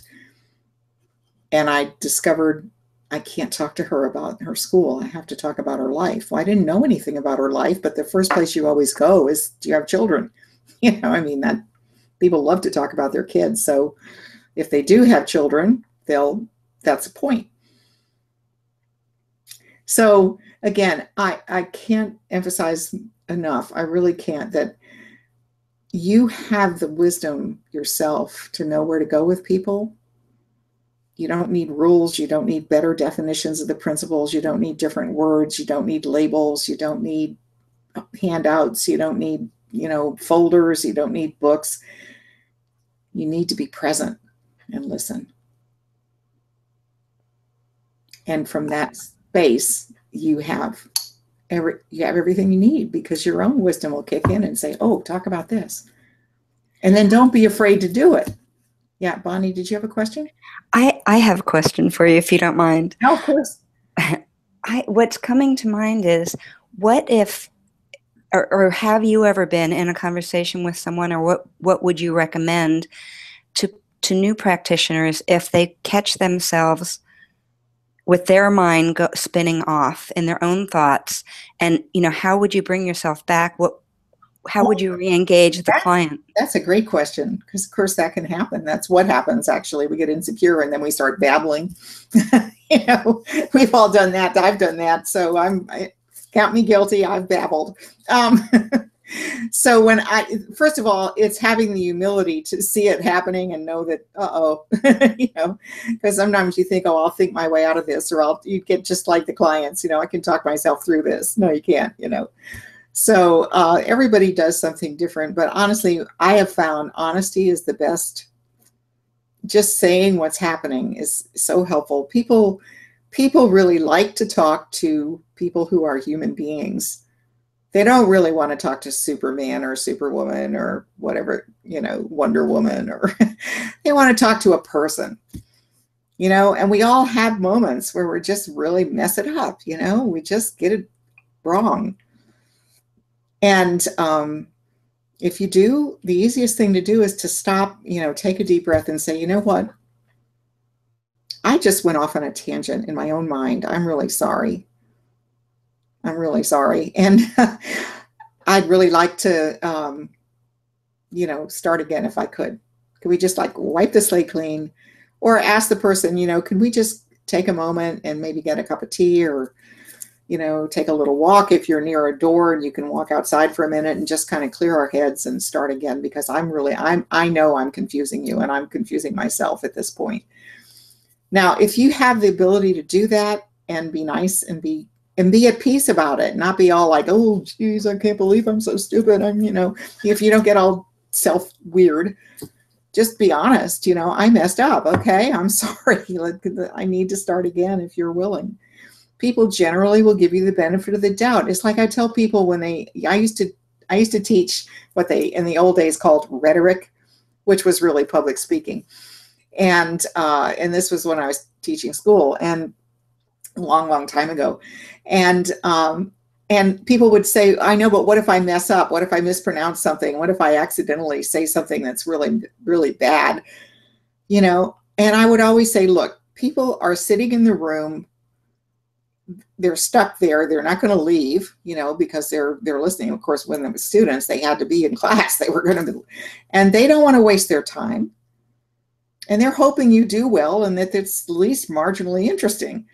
Speaker 2: And I discovered I can't talk to her about her school. I have to talk about her life. Well, I didn't know anything about her life, but the first place you always go is, do you have children? You know, I mean, that people love to talk about their kids. So if they do have children, that's the point. So again, I can't emphasize enough, I really can't, that you have the wisdom yourself to know where to go with people. You don't need rules. You don't need better definitions of the principles. You don't need different words. You don't need labels. You don't need handouts. You don't need, folders. You don't need books. You need to be present and listen. And from that space, you have everything you need, because your own wisdom will kick in and say, oh, talk about this. And then don't be afraid to do it. Yeah, Bonnie, did you have a question?
Speaker 1: I have a question for you, if you don't mind.
Speaker 2: No, of course.
Speaker 1: What's coming to mind is, what if, or have you ever been in a conversation with someone, or what would you recommend to new practitioners if they catch themselves with their mind spinning off in their own thoughts? And, how would you bring yourself back? How would you re-engage the client?
Speaker 2: That's a great question, because of course that can happen. That's what happens, actually. We get insecure and then we start babbling. We've all done that. I've done that. So count me guilty. I've babbled. So first of all, it's having the humility to see it happening and know that, because sometimes you think, oh, I'll think my way out of this, or you get just like the clients, I can talk myself through this. No, you can't, So everybody does something different, but honestly, I have found honesty is the best. Just saying what's happening is so helpful. People really like to talk to people who are human beings. They don't really want to talk to Superman or Superwoman or whatever, Wonder Woman, or they want to talk to a person, and we all have moments where we're just really mess it up, we just get it wrong. And if you do, the easiest thing to do is to stop, take a deep breath and say, you know what? I just went off on a tangent in my own mind. I'm really sorry. I'm really sorry. And I'd really like to, start again if I could. Could we just wipe the slate clean? Or ask the person, can we just take a moment and maybe get a cup of tea, or take a little walk if you're near a door and you can walk outside for a minute and just kind of clear our heads and start again, because I know I'm confusing you and I'm confusing myself at this point. Now, if you have the ability to do that and be nice and be at peace about it, not be all like, oh, geez, I can't believe I'm so stupid. If you don't get all self-weird, just be honest, I messed up. Okay, I'm sorry. I need to start again if you're willing. People generally will give you the benefit of the doubt. It's like I tell people I used to teach what they in the old days called rhetoric, which was really public speaking. And this was when I was teaching school, and a long, long time ago. And people would say, I know, but what if I mess up? What if I mispronounce something? What if I accidentally say something that's really, really bad? And I would always say, look, people are sitting in the room. They're stuck there. They're not going to leave, because they're listening. Of course, when they were students, they had to be in class. They were going to, and they don't want to waste their time. And they're hoping you do well and that it's at least marginally interesting,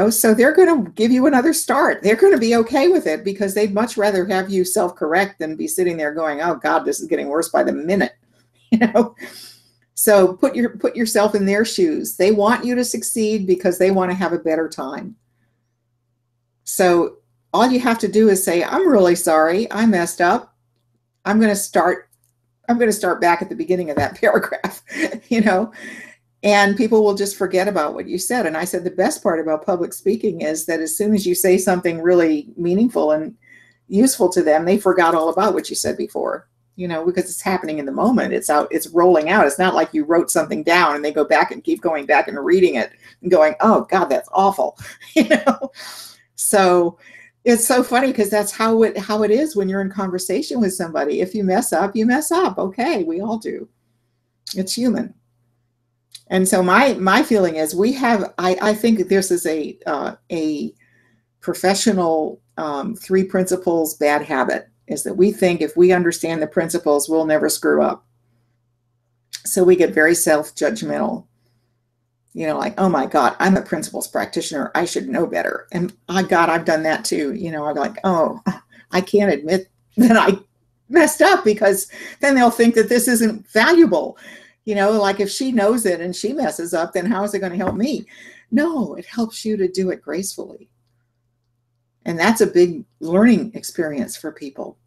Speaker 2: so they're going to give you another start. They're going to be okay with it, because they'd much rather have you self-correct than be sitting there going, oh God, this is getting worse by the minute, So put yourself in their shoes. They want you to succeed because they want to have a better time. So all you have to do is say, I'm really sorry, I messed up. I'm going to start back at the beginning of that paragraph, you know, and people will just forget about what you said. And I said, the best part about public speaking is that as soon as you say something really meaningful and useful to them, they forgot all about what you said before, you know, because it's happening in the moment. It's rolling out. It's not like you wrote something down and they go back and keep going back and reading it and going, oh God, that's awful. You know? So it's so funny because that's how it is when you're in conversation with somebody. If you mess up, you mess up. Okay. We all do. It's human. And so my feeling is I think this is a professional 3 principles bad habit, is that we think if we understand the principles, we'll never screw up. So we get very self-judgmental, you know, like, oh my God, I'm a principles practitioner, I should know better. And oh God, I've done that too. You know, I'm like, oh, I can't admit that I messed up, because then they'll think that this isn't valuable. You know, like if she knows it and she messes up, then how is it going to help me? No, it helps you to do it gracefully. And that's a big learning experience for people.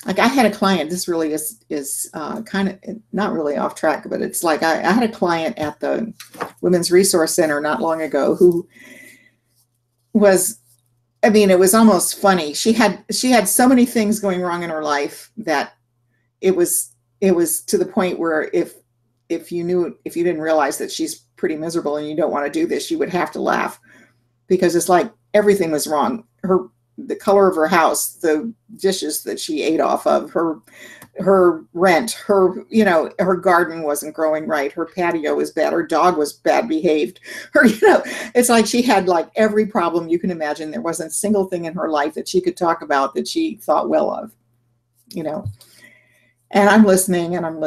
Speaker 2: Like I had a client, this really is kind of not really off track, but it's like I had a client at the Women's Resource Center not long ago who was, I mean, it was almost funny. She had so many things going wrong in her life that it was to the point where if you didn't realize that she's pretty miserable and you don't want to do this, you would have to laugh, because it's like everything was wrong. The color of her house, the dishes that she ate off of, her rent, you know, her garden wasn't growing right, her patio was bad, her dog was bad behaved, you know, it's like she had like every problem you can imagine. There wasn't a single thing in her life that she could talk about that she thought well of, you know. And I'm listening and I'm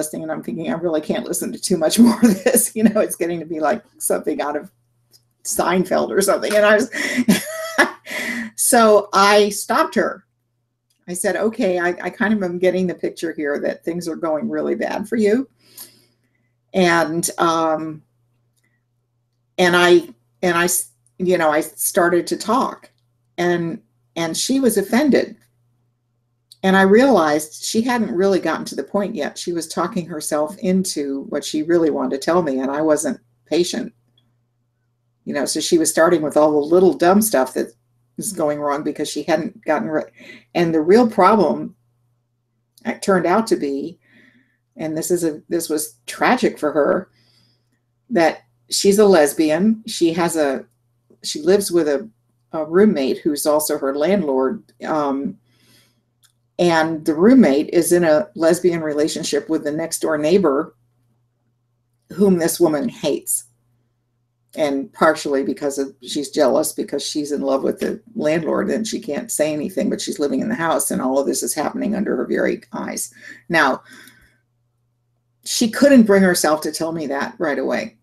Speaker 2: thinking, I really can't listen to too much more of this, you know, it's getting to be like something out of Seinfeld or something. And I was so I stopped her. I said, okay, I kind of am getting the picture here that things are going really bad for you. And I you know, I started to talk, and she was offended. And I realized she hadn't really gotten to the point yet. She was talking herself into what she really wanted to tell me, and I wasn't patient. You know, so she was starting with all the little dumb stuff that was going wrong because she hadn't gotten right. And the real problem it turned out to be, and this was tragic for her, that she's a lesbian. She lives with a roommate who's also her landlord. And the roommate is in a lesbian relationship with the next door neighbor, whom this woman hates. And partially because she's jealous because she's in love with the landlord and she can't say anything, but she's living in the house, and all of this is happening under her very eyes. Now, she couldn't bring herself to tell me that right away.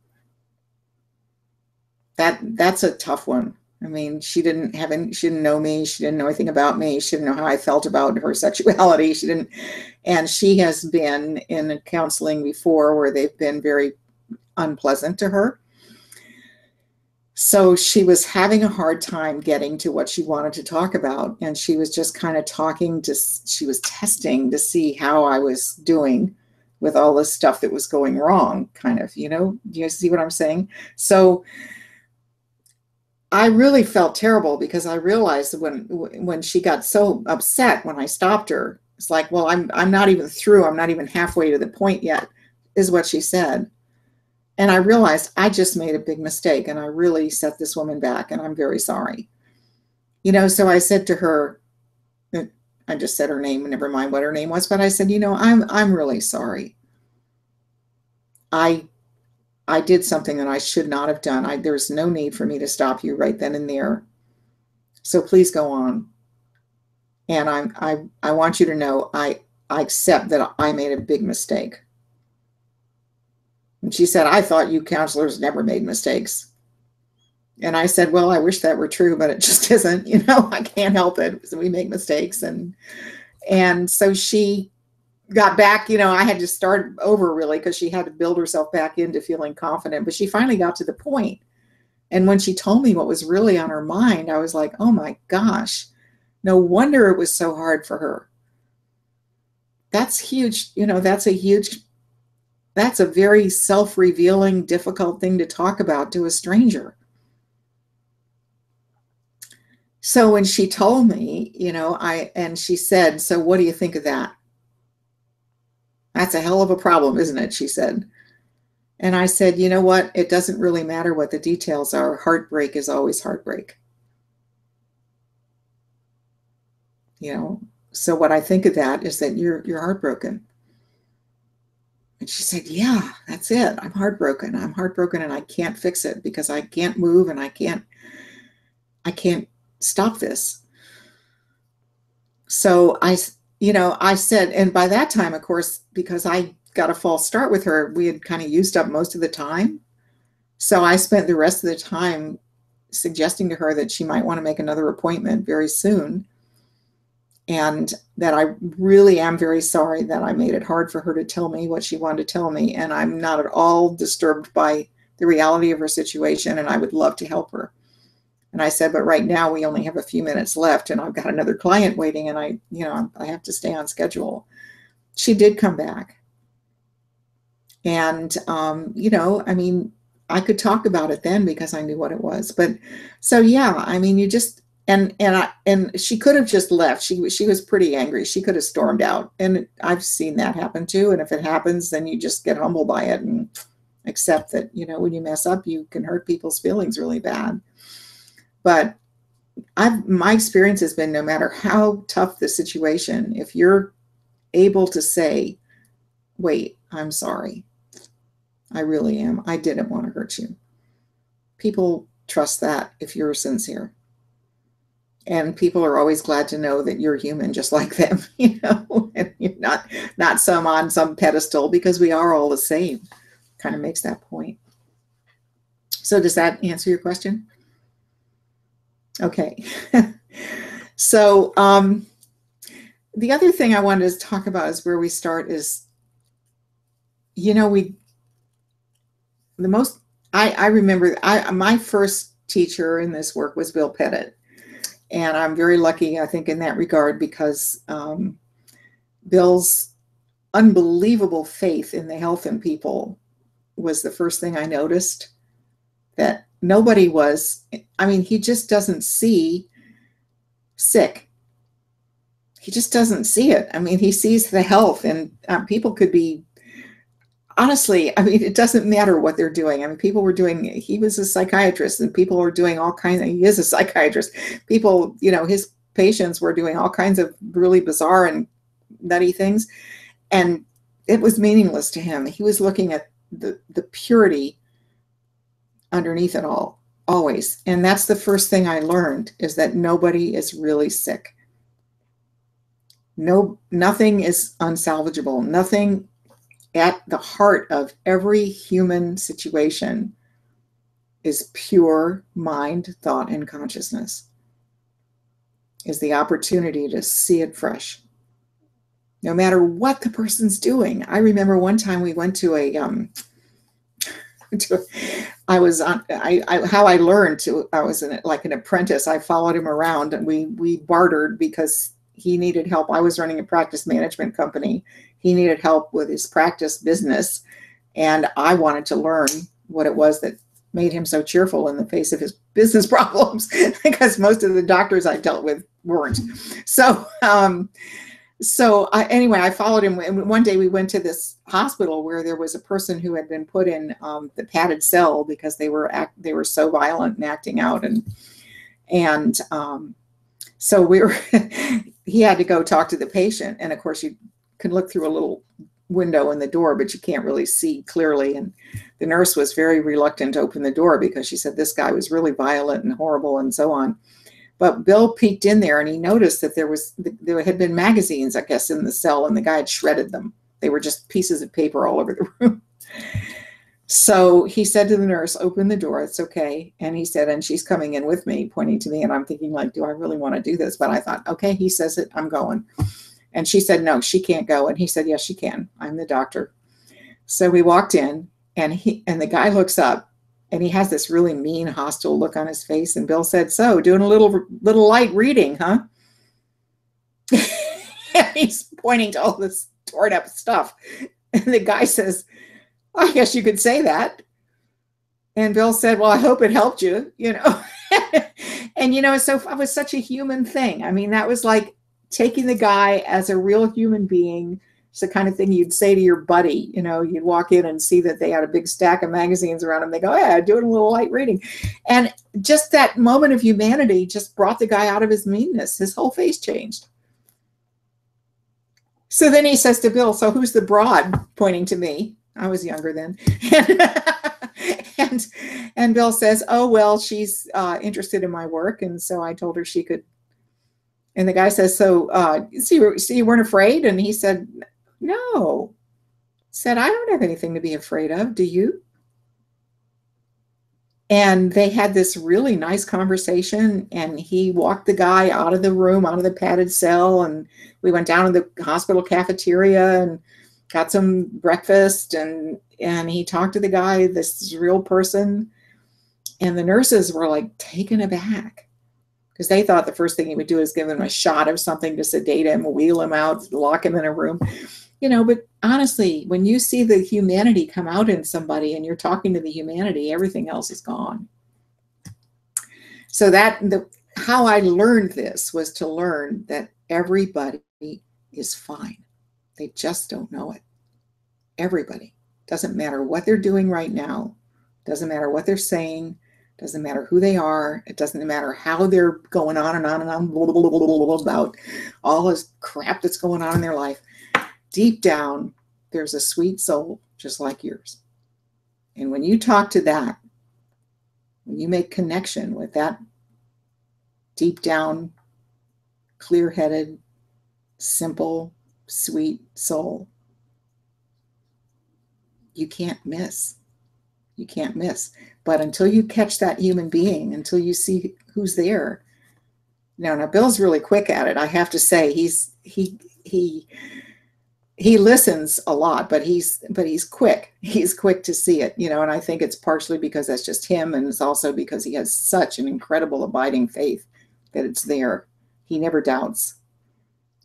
Speaker 2: That's a tough one. I mean, she didn't know me. She didn't know anything about me. She didn't know how I felt about her sexuality. And she has been in counseling before where they've been very unpleasant to her. So she was having a hard time getting to what she wanted to talk about. And she was just kind of she was testing to see how I was doing with all this stuff that was going wrong, kind of, you know, do you see what I'm saying? So I really felt terrible because I realized when she got so upset when I stopped her, it's like, well, I'm not even through. I'm not even halfway to the point yet, is what she said. And I realized I just made a big mistake and I really set this woman back, and I'm very sorry. You know, so I said to her, I just said her name, never mind what her name was, but I said, you know, I'm really sorry. I did something that I should not have done. There's no need for me to stop you right then and there. So please go on. And I want you to know I accept that I made a big mistake. And she said, I thought you counselors never made mistakes. And I said, well, I wish that were true, but it just isn't. You know, I can't help it. So we make mistakes. And so she got back, you know, I had to start over really because she had to build herself back into feeling confident. But she finally got to the point And when she told me what was really on her mind, I was like, oh my gosh, no wonder it was so hard for her. That's huge. That's a very self-revealing, difficult thing to talk about to a stranger. So when she told me, and she said, so what do you think of that? That's a hell of a problem, isn't it? She said. And I said, you know what? It doesn't really matter what the details are. Heartbreak is always heartbreak. So what I think of that is that you're heartbroken. And she said, yeah, that's it. I'm heartbroken. I'm heartbroken and I can't fix it because I can't move and I can't stop this. So I said, and by that time, of course, because I got a false start with her, we had kind of used up most of the time. So I spent the rest of the time suggesting to her that she might want to make another appointment very soon. And that I really am very sorry that I made it hard for her to tell me what she wanted to tell me. And I'm not at all disturbed by the reality of her situation. And I would love to help her. And I said, but right now we only have a few minutes left and I've got another client waiting and I have to stay on schedule. She did come back. And, I could talk about it then because I knew what it was. But so, yeah, you just, and she could have just left. She was pretty angry. She could have stormed out. And I've seen that happen too. And if it happens, then you just get humbled by it and accept that, when you mess up, you can hurt people's feelings really bad. But my experience has been no matter how tough the situation, if you're able to say, wait, I'm sorry. I really am. I didn't want to hurt you. People trust that if you're sincere. And people are always glad to know that you're human just like them, and you're not some on some pedestal because we are all the same. Kind of makes that point. So does that answer your question? Okay. So the other thing I wanted to talk about is where we start is, I remember my first teacher in this work was Bill Pettit. And I'm very lucky, I think, in that regard, because Bill's unbelievable faith in the health in people was the first thing I noticed. That nobody was, he just doesn't see sick. He just doesn't see it. He sees the health, and people could be, honestly, it doesn't matter what they're doing. People were doing, he was a psychiatrist, and people were doing all kinds of, he is a psychiatrist. People, his patients were doing all kinds of really bizarre and nutty things. And it was meaningless to him. He was looking at the purity underneath it all, always. And that's the first thing I learned, is that nobody is really sick. Nothing is unsalvageable. Nothing at the heart of every human situation is pure mind, thought, and consciousness, is the opportunity to see it fresh, no matter what the person's doing. I remember one time we went to I was like an apprentice. I followed him around and we bartered because he needed help. I was running a practice management company. He needed help with his practice business. And I wanted to learn what it was that made him so cheerful in the face of his business problems, because most of the doctors I dealt with weren't. So, anyway, I followed him. And one day we went to this hospital where there was a person who had been put in the padded cell because they were so violent and acting out. So he had to go talk to the patient. And of course you can look through a little window in the door, but you can't really see clearly. And the nurse was very reluctant to open the door because she said this guy was really violent and horrible and so on. But Bill peeked in there and he noticed that there had been magazines, I guess, in the cell, and the guy had shredded them. They were just pieces of paper all over the room. So he said to the nurse, open the door, it's okay. And he said, and she's coming in with me, pointing to me. And I'm thinking, like, do I really want to do this? But I thought, okay, he says it, I'm going. And she said, no, she can't go. And he said, yes, she can. I'm the doctor. So we walked in, and the guy looks up And he has this really mean, hostile look on his face. And Bill said, "So, doing a little light reading, huh?" And he's pointing to all this torn up stuff. And the guy says, "I guess you could say that." And Bill said, "Well, I hope it helped you, you know." And, you know, so it was such a human thing. I mean, that was like taking the guy as a real human being. It's the kind of thing you'd say to your buddy. You know, you'd walk in and see that they had a big stack of magazines around them. They go, "Yeah, doing a little light reading." And just that moment of humanity just brought the guy out of his meanness. His whole face changed. So then he says to Bill, "So who's the broad?" Pointing to me. I was younger then. And Bill says, "Oh, well, she's interested in my work. And so I told her she could." And the guy says, "So, so you weren't afraid?" And he said, "No." Said, "I don't have anything to be afraid of. Do you?" And they had this really nice conversation, and he walked the guy out of the room, out of the padded cell, and we went down to the hospital cafeteria and got some breakfast, and he talked to the guy, this real person, and the nurses were like taken aback because they thought the first thing he would do is give him a shot of something to sedate him, wheel him out, lock him in a room. You know, but honestly, when you see the humanity come out in somebody and you're talking to the humanity, everything else is gone. So how I learned this was to learn that everybody is fine. They just don't know it. Everybody. Doesn't matter what they're doing right now. Doesn't matter what they're saying. Doesn't matter who they are. It doesn't matter how they're going on and on and on blah, blah, blah, blah, blah, about all this crap that's going on in their life. Deep down, there's a sweet soul just like yours. And when you talk to that, when you make connection with that deep down, clear-headed, simple, sweet soul, you can't miss. You can't miss. But until you catch that human being, until you see who's there. Now Bill's really quick at it. I have to say, he listens a lot, but he's quick. He's quick to see it, you know, and I think it's partially because that's just him, and it's also because he has such an incredible abiding faith that it's there. He never doubts.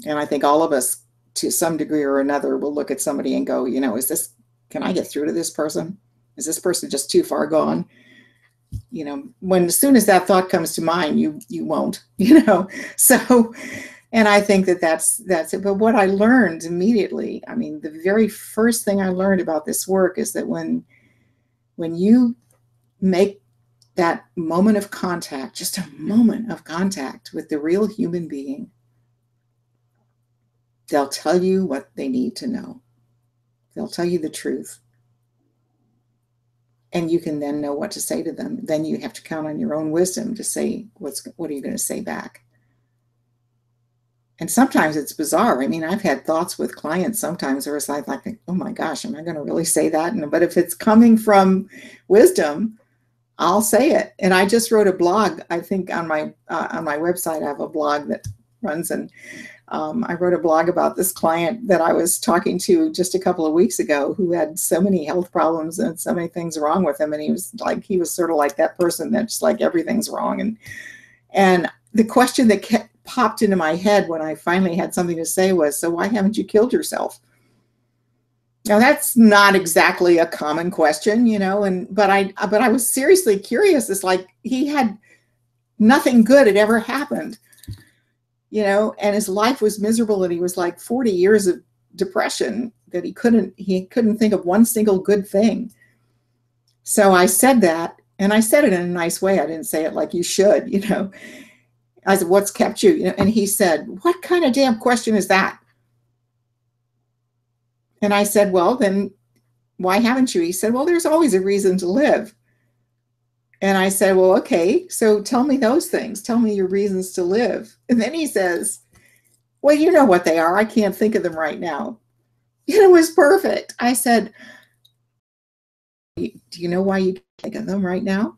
Speaker 2: And I think all of us, to some degree or another, will look at somebody and go, you know, can I get through to this person? Is this person just too far gone? You know, as soon as that thought comes to mind, you won't, you know. So, and I think that's it. But what I learned immediately, I mean, the very first thing I learned about this work is that when you make that moment of contact, just a moment of contact with the real human being, they'll tell you what they need to know. They'll tell you the truth. And you can then know what to say to them. Then you have to count on your own wisdom to say, what are you going to say back? And sometimes it's bizarre. I mean, I've had thoughts with clients sometimes where it's like, oh my gosh, am I going to really say that? But if it's coming from wisdom, I'll say it. And I just wrote a blog, I think on my website, I have a blog that runs, and I wrote a blog about this client that I was talking to just a couple of weeks ago who had so many health problems and so many things wrong with him. And he was sort of like that person that's like everything's wrong. And the question that popped into my head when I finally had something to say was, so why haven't you killed yourself? Now that's not exactly a common question, you know, but I was seriously curious. It's like he had nothing good had ever happened. You know, and his life was miserable, and he was like 40 years of depression that he couldn't think of one single good thing. So I said that, and I said it in a nice way. I didn't say it like you should, you know. I said, what's kept you? You know, and he said, what kind of damn question is that? And I said, well, then why haven't you? He said, well, there's always a reason to live. And I said, well, okay, so tell me those things. Tell me your reasons to live. And then he says, well, you know what they are. I can't think of them right now. It was perfect. I said, do you know why you can't think of them right now?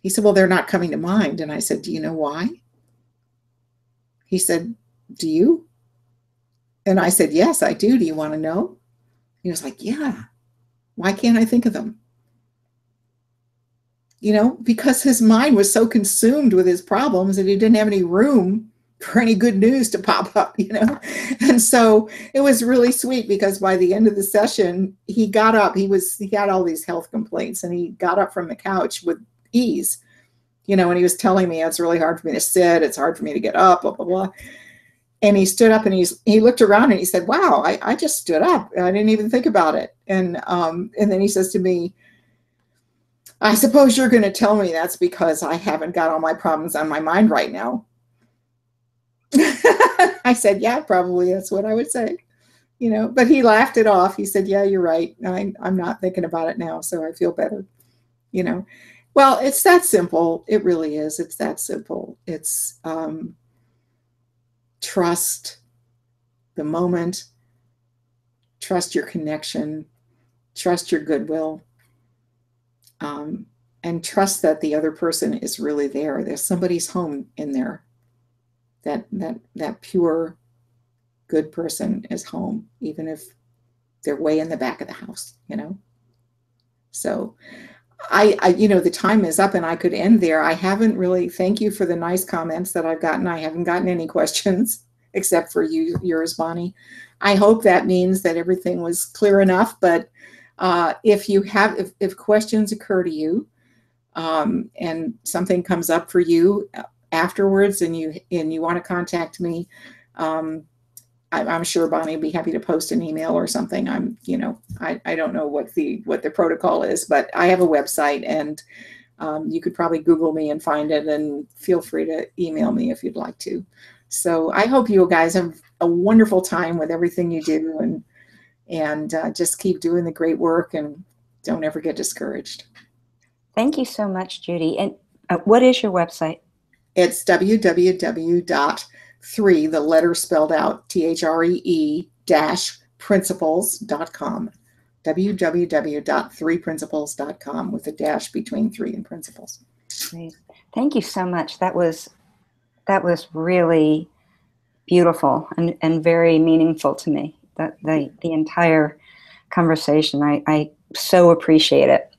Speaker 2: He said, well, they're not coming to mind. And I said, do you know why? He said, do you? And I said, yes, I do. Do you want to know? He was like, yeah. Why can't I think of them? because his mind was so consumed with his problems that he didn't have any room for any good news to pop up, And so it was really sweet, because by the end of the session, he got up. He had all these health complaints, and he got up from the couch with ease, and he was telling me, it's really hard for me to sit. It's hard for me to get up, blah, blah, blah. And he stood up, and he looked around, and he said, wow, I just stood up. I didn't even think about it. And then he says to me, I suppose you're going to tell me that's because I haven't got all my problems on my mind right now. I said, yeah, probably that's what I would say, but he laughed it off. He said, yeah, you're right. I'm not thinking about it now, so I feel better, Well, it's that simple. It really is. It's that simple. It's trust the moment, trust your connection, trust your goodwill, and trust that the other person is really there. There's somebody's home in there. That pure, good person is home, even if they're way in the back of the house, So the time is up, and I could end there. I haven't really, thank you for the nice comments that I've gotten. I haven't gotten any questions except for yours, Bonnie. I hope that means that everything was clear enough, but if questions occur to you, and something comes up for you afterwards, and you want to contact me, I'm sure Bonnie will be happy to post an email or something. I don't know what the protocol is, but I have a website, and you could probably Google me and find it, and feel free to email me if you'd like to. So I hope you guys have a wonderful time with everything you do, and just keep doing the great work, and don't ever get discouraged.
Speaker 1: Thank you so much, Judy. And what is your website?
Speaker 2: It's www.3, the letter spelled out, THREE-principles.com. www.3principles.com, with a dash between 3 and principles.
Speaker 1: Great. Thank you so much. That was really beautiful and very meaningful to me. The entire conversation. I so appreciate it.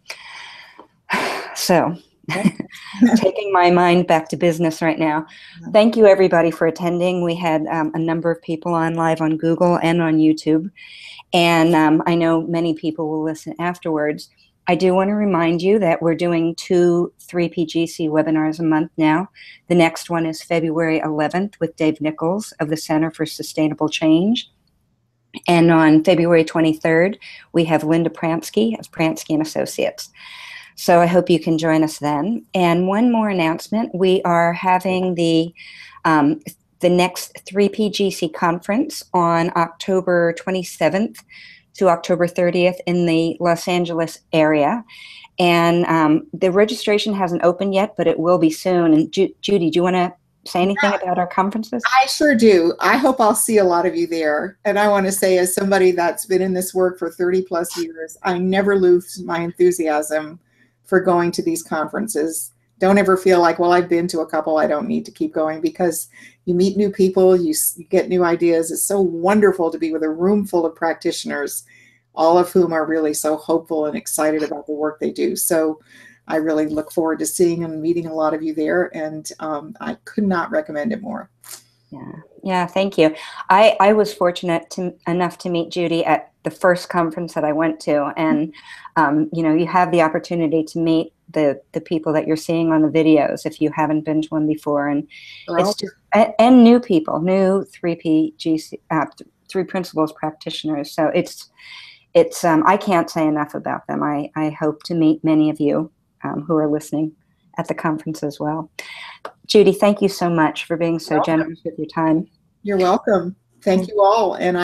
Speaker 1: So, taking my mind back to business right now. Thank you, everybody, for attending. We had a number of people on live on Google and on YouTube, and I know many people will listen afterwards. I do want to remind you that we're doing 2 3PGC webinars a month now. The next one is February 11th with Dave Nichols of the Center for Sustainable Change. And on February 23rd, we have Linda Pransky of Pransky and Associates. So I hope you can join us then. And one more announcement, we are having the next 3PGC conference on October 27th to October 30th in the Los Angeles area. And the registration hasn't opened yet, but it will be soon. And Judy, do you want to say anything about our conferences?
Speaker 2: I sure do. I hope I'll see a lot of you there. And I want to say, as somebody that's been in this work for 30 plus years, I never lose my enthusiasm for going to these conferences. Don't ever feel like, well, I've been to a couple, I don't need to keep going, because you meet new people, you get new ideas. It's so wonderful to be with a room full of practitioners, all of whom are really so hopeful and excited about the work they do. So I really look forward to seeing and meeting a lot of you there, and I could not recommend it more.
Speaker 1: Yeah, thank you. I was fortunate enough to meet Judy at the first conference that I went to, and you have the opportunity to meet the people that you're seeing on the videos if you haven't been to one before, and it's just, and new people, new 3PGC 3 Principles practitioners. So it's I can't say enough about them. I hope to meet many of you who are listening at the conference as well. Judy, thank you so much for being so generous with your time.
Speaker 2: You're welcome. Thank you all. And